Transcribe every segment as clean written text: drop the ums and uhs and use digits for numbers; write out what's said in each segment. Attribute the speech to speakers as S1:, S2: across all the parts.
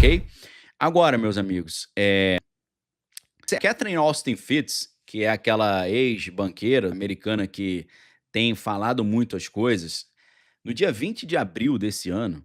S1: ok? Agora, meus amigos, Catherine Austin Fitts, que é aquela ex-banqueira americana que tem falado muito as coisas, no dia 20 de abril desse ano,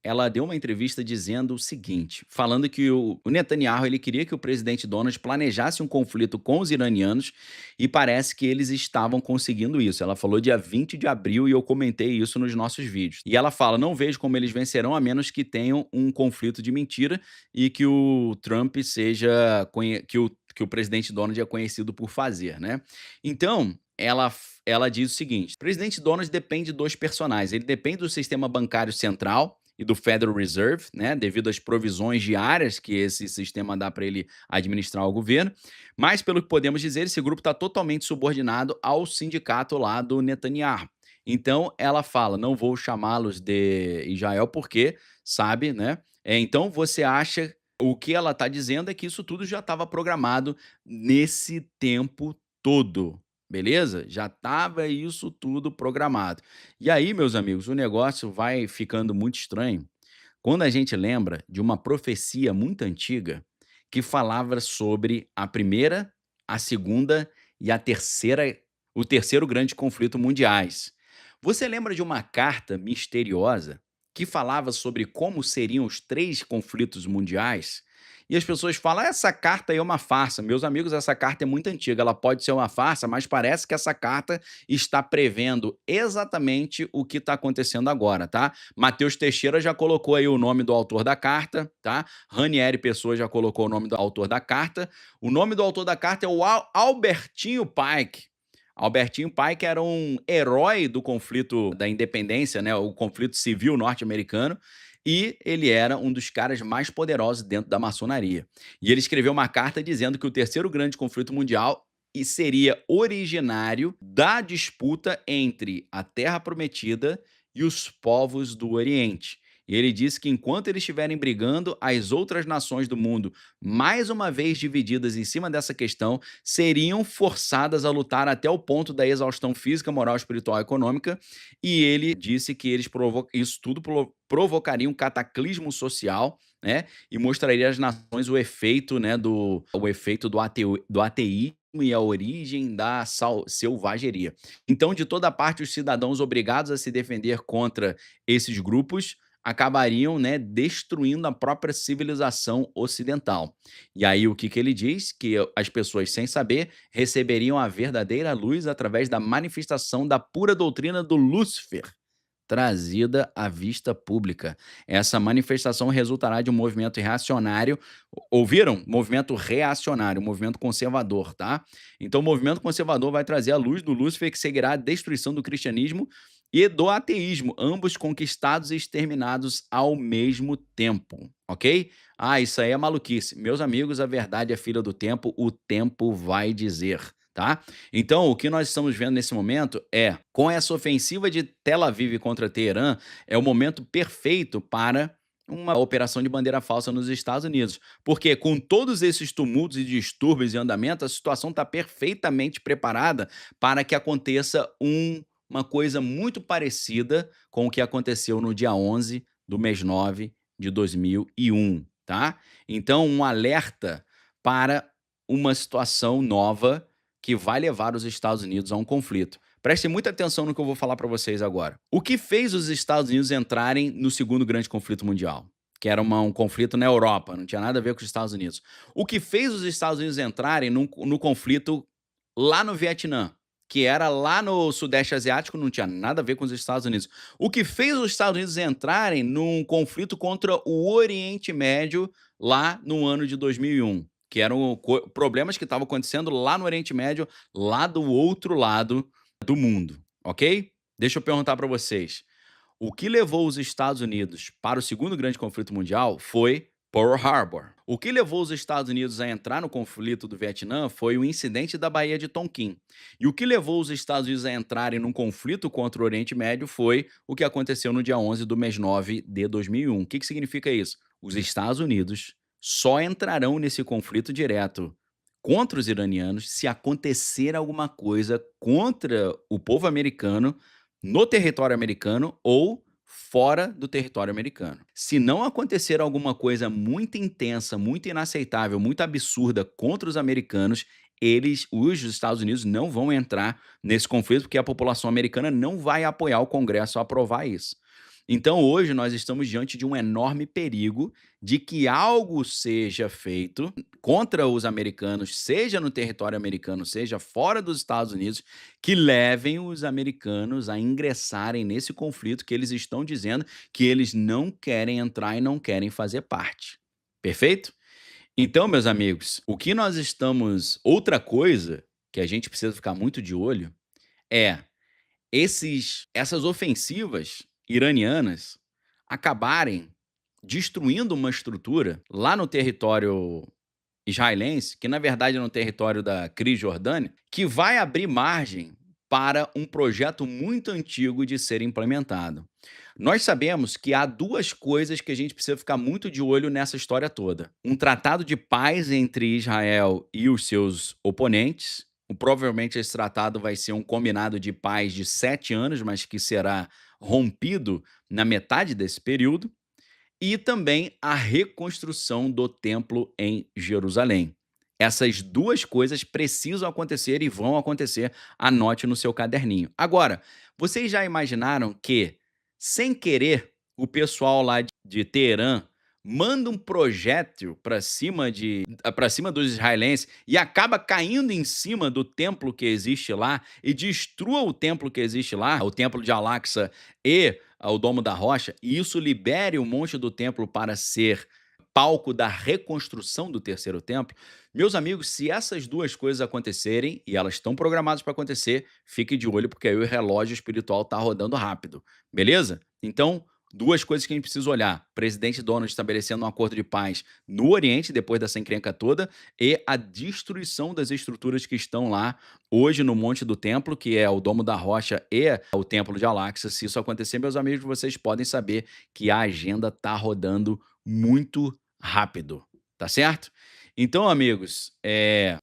S1: ela deu uma entrevista dizendo o seguinte, falando que o Netanyahu ele queria que o presidente Donald planejasse um conflito com os iranianos e parece que eles estavam conseguindo isso. Ela falou dia 20 de abril e eu comentei isso nos nossos vídeos. E ela fala: não vejo como eles vencerão a menos que tenham um conflito de mentira e que o Trump seja que o presidente Donald é conhecido por fazer, né? Então, ela diz o seguinte: o presidente Donald depende de dois personagens. Ele depende do sistema bancário central e do Federal Reserve, né, devido às provisões diárias que esse sistema dá para ele administrar o governo. Mas, pelo que podemos dizer, esse grupo está totalmente subordinado ao sindicato lá do Netanyahu. Então, ela fala: não vou chamá-los de Israel porque sabe, né? Então, você acha. O que ela está dizendo é que isso tudo já estava programado nesse tempo todo. Beleza? Já estava isso tudo programado. E aí, meus amigos, o negócio vai ficando muito estranho quando a gente lembra de uma profecia muito antiga que falava sobre a primeira, a segunda e a terceira, o terceiro grande conflito mundiais. Você lembra de uma carta misteriosa que falava sobre como seriam os três conflitos mundiais? E as pessoas falam: essa carta aí é uma farsa. Meus amigos, essa carta é muito antiga, ela pode ser uma farsa, mas parece que essa carta está prevendo exatamente o que está acontecendo agora, tá? Matheus Teixeira já colocou aí o nome do autor da carta, tá? Ranieri Pessoa já colocou o nome do autor da carta. O nome do autor da carta é o Albertinho Pike. Albertinho Pike era um herói do conflito da independência, né? O conflito civil norte-americano. E ele era um dos caras mais poderosos dentro da maçonaria. E ele escreveu uma carta dizendo que o terceiro grande conflito mundial seria originário da disputa entre a Terra Prometida e os povos do Oriente. E ele disse que enquanto eles estiverem brigando, as outras nações do mundo, mais uma vez divididas em cima dessa questão, seriam forçadas a lutar até o ponto da exaustão física, moral, espiritual e econômica. E ele disse que isso tudo provocaria um cataclismo social, né? E mostraria às nações o efeito, né, do ateísmo e a origem da selvageria. Então, de toda parte, os cidadãos obrigados a se defender contra esses grupos acabariam, né, destruindo a própria civilização ocidental. E aí o que que ele diz? Que as pessoas, sem saber, receberiam a verdadeira luz através da manifestação da pura doutrina do Lúcifer, trazida à vista pública. Essa manifestação resultará de um movimento reacionário. Ouviram? Movimento reacionário, movimento conservador, tá? Então, o movimento conservador vai trazer a luz do Lúcifer, que seguirá a destruição do cristianismo e do ateísmo, ambos conquistados e exterminados ao mesmo tempo, ok? Ah, isso aí é maluquice. Meus amigos, a verdade é filha do tempo, o tempo vai dizer. Tá? Então, o que nós estamos vendo nesse momento é, com essa ofensiva de Tel Aviv contra Teherã, é o momento perfeito para uma operação de bandeira falsa nos Estados Unidos. Porque com todos esses tumultos e distúrbios em andamento, a situação está perfeitamente preparada para que aconteça uma coisa muito parecida com o que aconteceu no dia 11 do mês 9 de 2001, tá? Então, um alerta para uma situação nova que vai levar os Estados Unidos a um conflito. Prestem muita atenção no que eu vou falar para vocês agora. O que fez os Estados Unidos entrarem no segundo grande conflito mundial? Que era um conflito na Europa, não tinha nada a ver com os Estados Unidos. O que fez os Estados Unidos entrarem no conflito lá no Vietnã, que era lá no Sudeste Asiático, não tinha nada a ver com os Estados Unidos. O que fez os Estados Unidos entrarem num conflito contra o Oriente Médio lá no ano de 2001, que eram problemas que estavam acontecendo lá no Oriente Médio, lá do outro lado do mundo, ok? Deixa eu perguntar para vocês. O que levou os Estados Unidos para o segundo grande conflito mundial foi Pearl Harbor. O que levou os Estados Unidos a entrar no conflito do Vietnã foi o incidente da Baía de Tonkin. E o que levou os Estados Unidos a entrarem num conflito contra o Oriente Médio foi o que aconteceu no dia 11 do mês 9 de 2001. O que que significa isso? Os Estados Unidos só entrarão nesse conflito direto contra os iranianos se acontecer alguma coisa contra o povo americano no território americano ou fora do território americano. Se não acontecer alguma coisa muito intensa, muito inaceitável, muito absurda contra os americanos, os Estados Unidos não vão entrar nesse conflito, porque a população americana não vai apoiar o Congresso a aprovar isso. Então, hoje, nós estamos diante de um enorme perigo de que algo seja feito contra os americanos, seja no território americano, seja fora dos Estados Unidos, que levem os americanos a ingressarem nesse conflito que eles estão dizendo que eles não querem entrar e não querem fazer parte. Perfeito? Então, meus amigos, o que nós estamos. Outra coisa que a gente precisa ficar muito de olho é essas ofensivas iranianas acabarem destruindo uma estrutura lá no território israelense, que na verdade é no território da Cisjordânia, que vai abrir margem para um projeto muito antigo de ser implementado. Nós sabemos que há duas coisas que a gente precisa ficar muito de olho nessa história toda: um tratado de paz entre Israel e os seus oponentes. Provavelmente esse tratado vai ser um combinado de paz de 7 anos, mas que será rompido na metade desse período, e também a reconstrução do templo em Jerusalém. Essas duas coisas precisam acontecer e vão acontecer, anote no seu caderninho. Agora, vocês já imaginaram que, sem querer, o pessoal lá de Teherã manda um projétil para cima dos israelenses e acaba caindo em cima do templo que existe lá e destrua o templo que existe lá, o templo de Al-Aqsa e o Domo da Rocha, e isso libere o monte do templo para ser palco da reconstrução do terceiro templo. Meus amigos, se essas duas coisas acontecerem, e elas estão programadas para acontecer, fique de olho, porque aí o relógio espiritual está rodando rápido, beleza? Então, duas coisas que a gente precisa olhar: presidente Donald estabelecendo um acordo de paz no Oriente, depois dessa encrenca toda, e a destruição das estruturas que estão lá hoje no Monte do Templo, que é o Domo da Rocha e o Templo de Al-Aqsa. Se isso acontecer, meus amigos, vocês podem saber que a agenda está rodando muito rápido, tá certo? Então, amigos,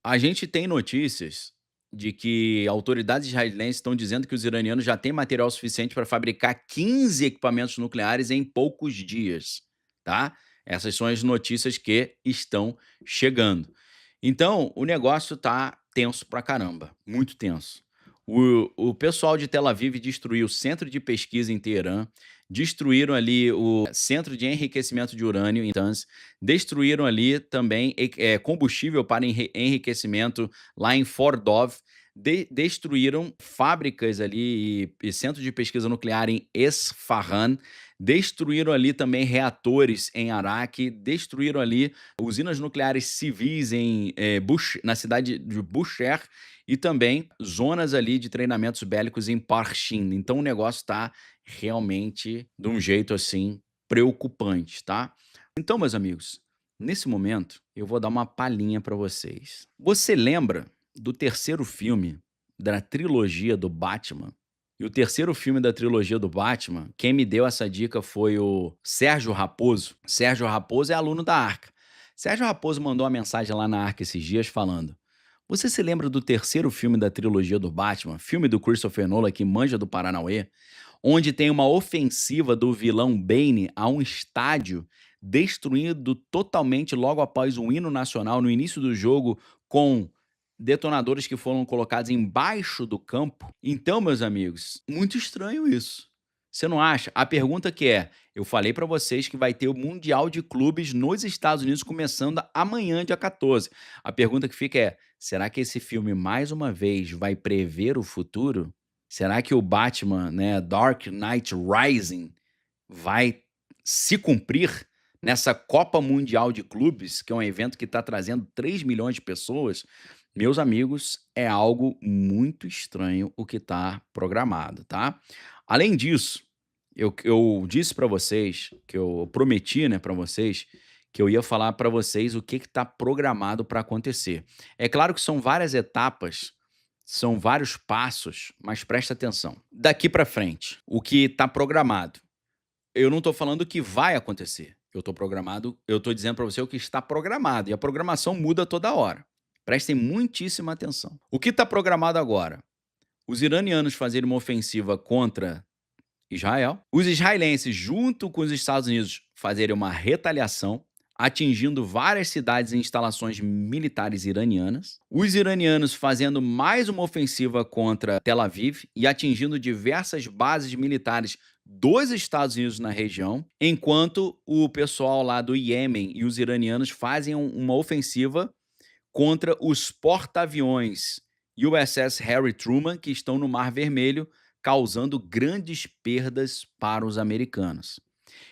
S1: a gente tem notícias de que autoridades israelenses estão dizendo que os iranianos já têm material suficiente para fabricar 15 equipamentos nucleares em poucos dias, tá? Essas são as notícias que estão chegando. Então, o negócio tá tenso pra caramba, muito tenso. O pessoal de Tel Aviv destruiu o centro de pesquisa em Teherã, destruíram ali o centro de enriquecimento de urânio em Natanz, destruíram ali também combustível para enriquecimento lá em Fordov, destruíram fábricas ali e centro de pesquisa nuclear em Esfahan, destruíram ali também reatores em Araque, destruíram ali usinas nucleares civis na cidade de Bushehr e também zonas ali de treinamentos bélicos em Parchin. Então o negócio está realmente de um jeito assim preocupante, tá? Então, meus amigos, nesse momento eu vou dar uma palhinha para vocês. Você lembra do terceiro filme da trilogia do Batman? E o terceiro filme da trilogia do Batman, quem me deu essa dica foi o Sérgio Raposo. Sérgio Raposo é aluno da Arca. Sérgio Raposo mandou uma mensagem lá na Arca esses dias falando: você se lembra do terceiro filme da trilogia do Batman, filme do Christopher Nolan que manja do Paranauê, onde tem uma ofensiva do vilão Bane a um estádio destruído totalmente logo após um hino nacional no início do jogo, com detonadores que foram colocados embaixo do campo? Então, meus amigos, muito estranho isso. Você não acha? A pergunta que é: eu falei para vocês que vai ter o Mundial de Clubes nos Estados Unidos começando amanhã, dia 14. A pergunta que fica é: será que esse filme mais uma vez vai prever o futuro? Será que o Batman, né, Dark Knight Rising, vai se cumprir nessa Copa Mundial de Clubes, que é um evento que está trazendo 3 milhões de pessoas? Meus amigos, é algo muito estranho o que está programado, tá? Além disso, eu disse para vocês, que eu prometi, né, para vocês, que eu ia falar para vocês o que está programado para acontecer. É claro que são várias etapas, são vários passos, mas presta atenção. Daqui para frente, o que está programado. Eu não estou falando o que vai acontecer. Eu estou dizendo para você o que está programado. E a programação muda toda hora. Prestem muitíssima atenção. O que está programado agora? Os iranianos fazerem uma ofensiva contra Israel. Os israelenses, junto com os Estados Unidos, fazerem uma retaliação, atingindo várias cidades e instalações militares iranianas. Os iranianos fazendo mais uma ofensiva contra Tel Aviv e atingindo diversas bases militares dos Estados Unidos na região, enquanto o pessoal lá do Iêmen e os iranianos fazem uma ofensiva contra os porta-aviões USS Harry Truman, que estão no Mar Vermelho, causando grandes perdas para os americanos.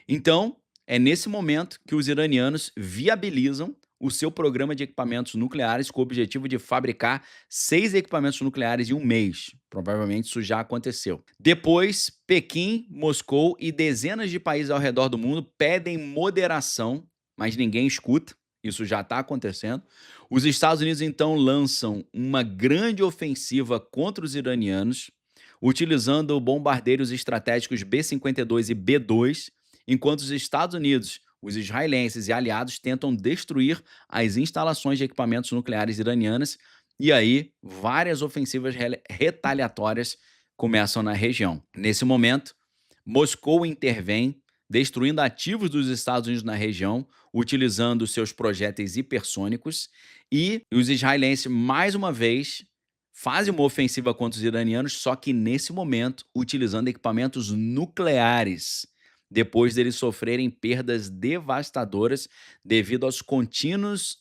S1: Então, é nesse momento que os iranianos viabilizam o seu programa de equipamentos nucleares com o objetivo de fabricar 6 equipamentos nucleares em um mês. Provavelmente isso já aconteceu. Depois, Pequim, Moscou e dezenas de países ao redor do mundo pedem moderação, mas ninguém escuta. Isso já está acontecendo. Os Estados Unidos então lançam uma grande ofensiva contra os iranianos, utilizando bombardeiros estratégicos B-52 e B-2, enquanto os Estados Unidos, os israelenses e aliados tentam destruir as instalações de equipamentos nucleares iranianas, e aí várias ofensivas retaliatórias começam na região. Nesse momento, Moscou intervém, destruindo ativos dos Estados Unidos na região, utilizando seus projéteis hipersônicos, e os israelenses, mais uma vez, fazem uma ofensiva contra os iranianos, só que nesse momento utilizando equipamentos nucleares, depois deles sofrerem perdas devastadoras devido às contínuas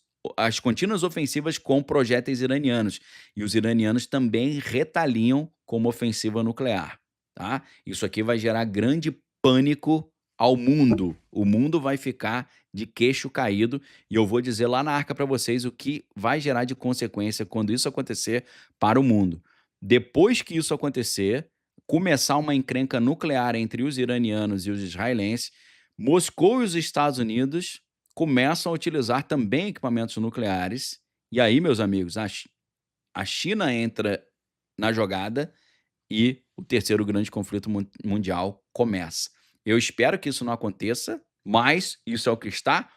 S1: ofensivas com projéteis iranianos. E os iranianos também retaliam com uma ofensiva nuclear, tá? Isso aqui vai gerar grande pânico ao mundo. O mundo vai ficar de queixo caído e eu vou dizer lá na arca para vocês o que vai gerar de consequência quando isso acontecer para o mundo. Depois que isso acontecer, começar uma encrenca nuclear entre os iranianos e os israelenses, Moscou e os Estados Unidos começam a utilizar também equipamentos nucleares. E aí, meus amigos, a China entra na jogada e o terceiro grande conflito mundial começa. Eu espero que isso não aconteça, mas isso é o que está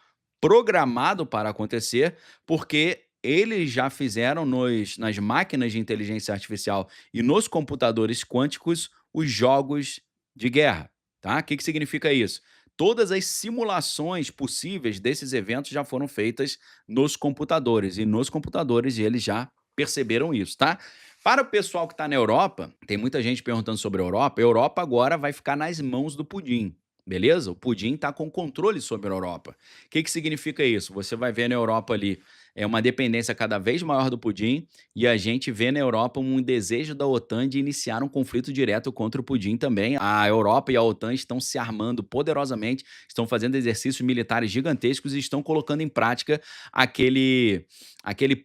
S1: programado para acontecer, porque eles já fizeram nas máquinas de inteligência artificial e nos computadores quânticos os jogos de guerra, tá? O que significa isso? Todas as simulações possíveis desses eventos já foram feitas nos computadores, e nos computadores eles já perceberam isso, tá? Para o pessoal que está na Europa, tem muita gente perguntando sobre a Europa agora vai ficar nas mãos do Pudim, beleza? O Pudim está com controle sobre a Europa. O que significa isso? Você vai ver na Europa ali uma dependência cada vez maior do Pudim, e a gente vê na Europa um desejo da OTAN de iniciar um conflito direto contra o Pudim também. A Europa e a OTAN estão se armando poderosamente, estão fazendo exercícios militares gigantescos e estão colocando em prática aquele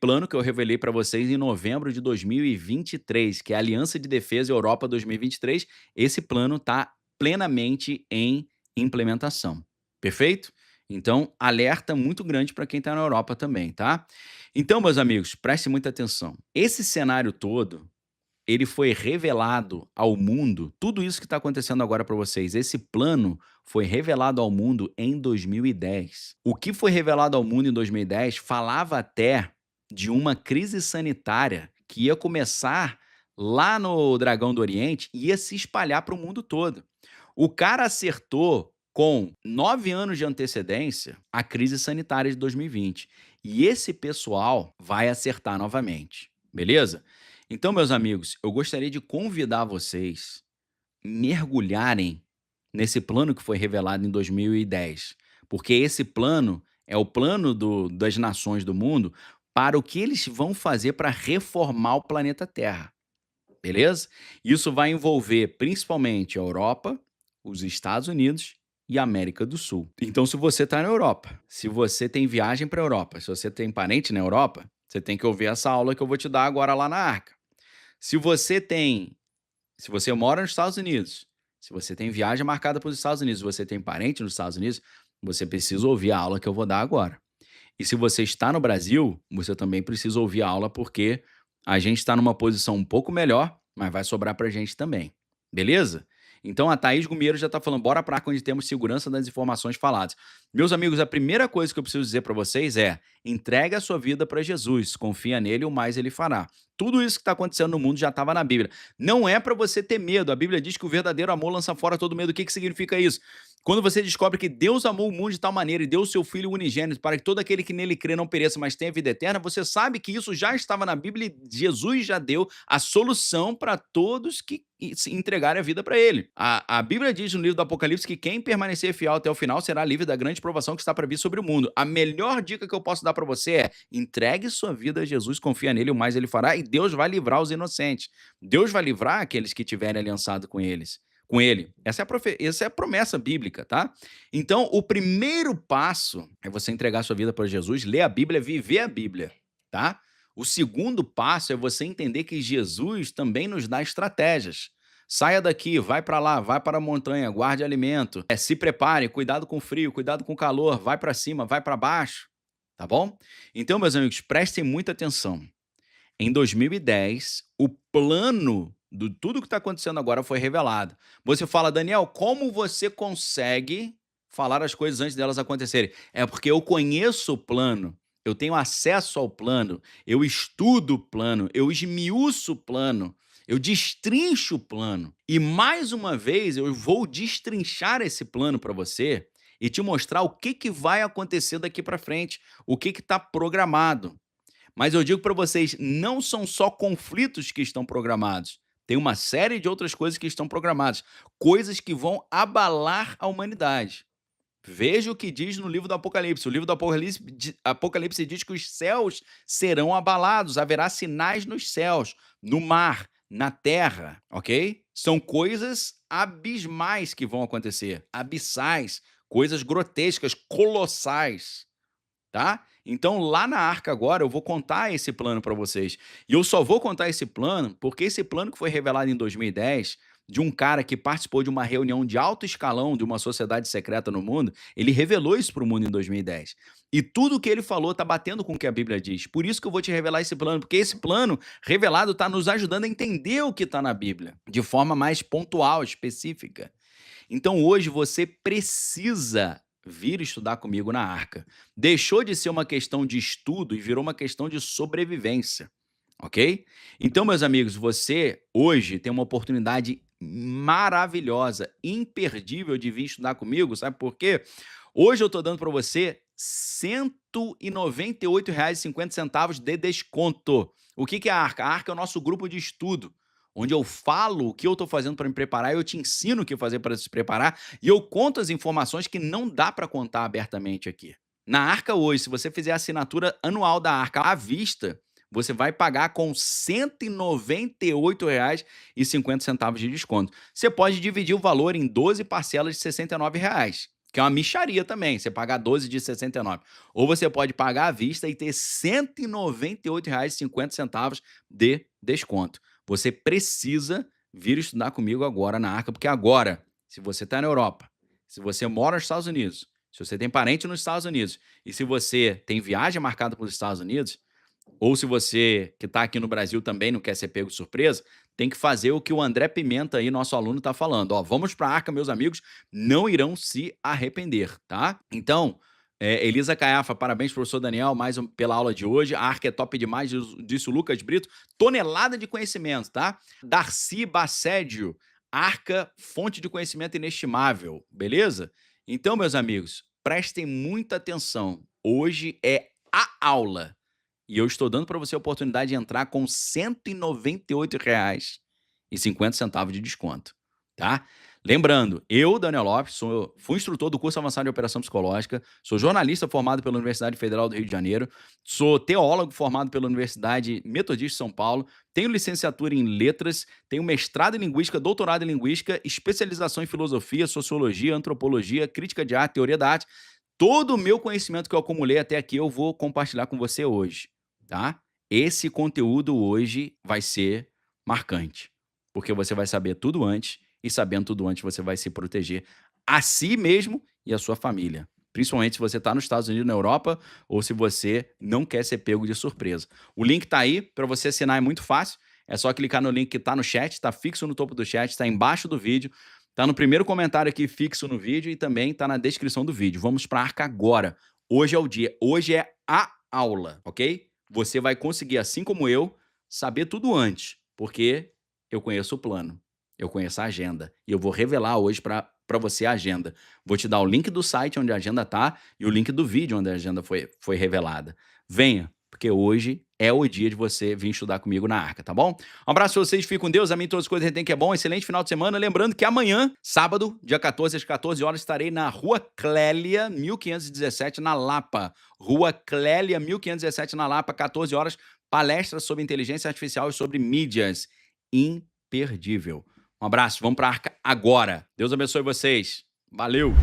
S1: plano que eu revelei para vocês em novembro de 2023, que é a Aliança de Defesa Europa 2023. Esse plano está plenamente em implementação. Perfeito? Então, alerta muito grande para quem está na Europa também, tá? Então, meus amigos, preste muita atenção. Esse cenário todo, ele foi revelado ao mundo, tudo isso que está acontecendo agora para vocês, esse plano foi revelado ao mundo em 2010. O que foi revelado ao mundo em 2010 falava até de uma crise sanitária que ia começar lá no Dragão do Oriente e ia se espalhar para o mundo todo. O cara acertou com 9 anos de antecedência a crise sanitária de 2020. E esse pessoal vai acertar novamente, beleza? Então, meus amigos, eu gostaria de convidar vocês a mergulharem nesse plano que foi revelado em 2010, porque esse plano é o plano das nações do mundo para o que eles vão fazer para reformar o planeta Terra, beleza? Isso vai envolver principalmente a Europa, os Estados Unidos e a América do Sul. Então, se você está na Europa, se você tem viagem para a Europa, se você tem parente na Europa, você tem que ouvir essa aula que eu vou te dar agora lá na Arca. Se você mora nos Estados Unidos, se você tem viagem marcada para os Estados Unidos, se você tem parente nos Estados Unidos, você precisa ouvir a aula que eu vou dar agora. E se você está no Brasil, você também precisa ouvir a aula, porque a gente está numa posição um pouco melhor, mas vai sobrar para a gente também. Beleza? Então a Thaís Gumiero já está falando, bora para onde temos segurança das informações faladas. Meus amigos, a primeira coisa que eu preciso dizer para vocês é, entregue a sua vida para Jesus, confia nele, o mais ele fará. Tudo isso que está acontecendo no mundo já estava na Bíblia. Não é para você ter medo, a Bíblia diz que o verdadeiro amor lança fora todo medo. O que significa isso? Quando você descobre que Deus amou o mundo de tal maneira e deu o seu Filho unigênito para que todo aquele que nele crê não pereça, mas tenha vida eterna, você sabe que isso já estava na Bíblia e Jesus já deu a solução para todos que se entregarem a vida para ele. A Bíblia diz no livro do Apocalipse que quem permanecer fiel até o final será livre da grande provação que está para vir sobre o mundo. A melhor dica que eu posso dar para você é entregue sua vida a Jesus, confia nele, o mais ele fará, e Deus vai livrar os inocentes. Deus vai livrar aqueles que tiverem aliançado com ele. Essa é a promessa bíblica, tá? Então, o primeiro passo é você entregar sua vida para Jesus, ler a Bíblia, viver a Bíblia, tá? O segundo passo é você entender que Jesus também nos dá estratégias. Saia daqui, vai para lá, vai para a montanha, guarde alimento, se prepare, cuidado com o frio, cuidado com o calor, vai para cima, vai para baixo, tá bom? Então, meus amigos, prestem muita atenção. Em 2010, o plano de tudo que está acontecendo agora foi revelado. Você fala, Daniel, como você consegue falar as coisas antes delas acontecerem? É porque eu conheço o plano, eu tenho acesso ao plano, eu estudo o plano, eu esmiuço o plano, eu destrincho o plano. E mais uma vez eu vou destrinchar esse plano para você e te mostrar o que vai acontecer daqui para frente, o que está programado. Mas eu digo para vocês, não são só conflitos que estão programados. Tem uma série de outras coisas que estão programadas, coisas que vão abalar a humanidade. Veja o que diz no livro do Apocalipse. O livro do Apocalipse diz que os céus serão abalados, haverá sinais nos céus, no mar, na terra, ok? São coisas abismais que vão acontecer, abissais, coisas grotescas, colossais. Tá? Então, lá na Arca agora, eu vou contar esse plano para vocês. E eu só vou contar esse plano porque esse plano que foi revelado em 2010, de um cara que participou de uma reunião de alto escalão de uma sociedade secreta no mundo, ele revelou isso para o mundo em 2010. E tudo o que ele falou está batendo com o que a Bíblia diz. Por isso que eu vou te revelar esse plano, porque esse plano revelado está nos ajudando a entender o que está na Bíblia, de forma mais pontual, específica. Então, hoje você precisa vir estudar comigo na Arca. Deixou de ser uma questão de estudo e virou uma questão de sobrevivência, ok? Então, meus amigos, você hoje tem uma oportunidade maravilhosa, imperdível de vir estudar comigo, sabe por quê? Hoje eu estou dando para você R$ 198,50 de desconto. O que é a Arca? A Arca é o nosso grupo de estudo, onde eu falo o que eu estou fazendo para me preparar, eu te ensino o que fazer para se preparar e eu conto as informações que não dá para contar abertamente aqui. Na Arca hoje, se você fizer a assinatura anual da Arca à vista, você vai pagar com R$ 198,50 de desconto. Você pode dividir o valor em 12 parcelas de R$ 69,00, que é uma mixaria também, você pagar 12 de 69. Ou você pode pagar à vista e ter R$ 198,50 de desconto. Você precisa vir estudar comigo agora na Arca, porque agora, se você está na Europa, se você mora nos Estados Unidos, se você tem parente nos Estados Unidos e se você tem viagem marcada para os Estados Unidos, ou se você que está aqui no Brasil também não quer ser pego de surpresa, tem que fazer o que o André Pimenta aí, nosso aluno, está falando. Ó, vamos para a Arca, meus amigos, não irão se arrepender, tá? Então, Elisa Caiafa, parabéns, professor Daniel, pela aula de hoje. A Arca é top demais, disse o Lucas Brito. Tonelada de conhecimento, tá? Darcy Bassédio, Arca, fonte de conhecimento inestimável, beleza? Então, meus amigos, prestem muita atenção. Hoje é a aula. E eu estou dando para você a oportunidade de entrar com R$ 198,50 de desconto, tá? Lembrando, eu, Daniel Lopes, fui instrutor do curso avançado de operação psicológica, sou jornalista formado pela Universidade Federal do Rio de Janeiro, sou teólogo formado pela Universidade Metodista de São Paulo, tenho licenciatura em letras, tenho mestrado em linguística, doutorado em linguística, especialização em filosofia, sociologia, antropologia, crítica de arte, teoria da arte. Todo o meu conhecimento que eu acumulei até aqui eu vou compartilhar com você hoje, tá? Esse conteúdo hoje vai ser marcante, porque você vai saber tudo antes e sabendo tudo antes você vai se proteger a si mesmo e a sua família. Principalmente se você está nos Estados Unidos, na Europa, ou se você não quer ser pego de surpresa. O link está aí, para você assinar é muito fácil. É só clicar no link que está no chat, está fixo no topo do chat, está embaixo do vídeo. Tá no primeiro comentário aqui fixo no vídeo e também tá na descrição do vídeo. Vamos para a Arca agora. Hoje é o dia, hoje é a aula, ok? Você vai conseguir, assim como eu, saber tudo antes, porque eu conheço o plano, eu conheço a agenda e eu vou revelar hoje para você a agenda. Vou te dar o link do site onde a agenda tá e o link do vídeo onde a agenda foi revelada. Venha, porque hoje é o dia de você vir estudar comigo na Arca, tá bom? Um abraço pra vocês, fiquem com Deus, a mim todas as coisas retém que é bom, excelente final de semana, lembrando que amanhã, sábado, dia 14 às 14 horas, estarei na Rua Clélia, 1517, na Lapa. Rua Clélia, 1517, na Lapa, 14 horas, palestra sobre inteligência artificial e sobre mídias. Imperdível. Um abraço, vamos pra Arca agora. Deus abençoe vocês. Valeu!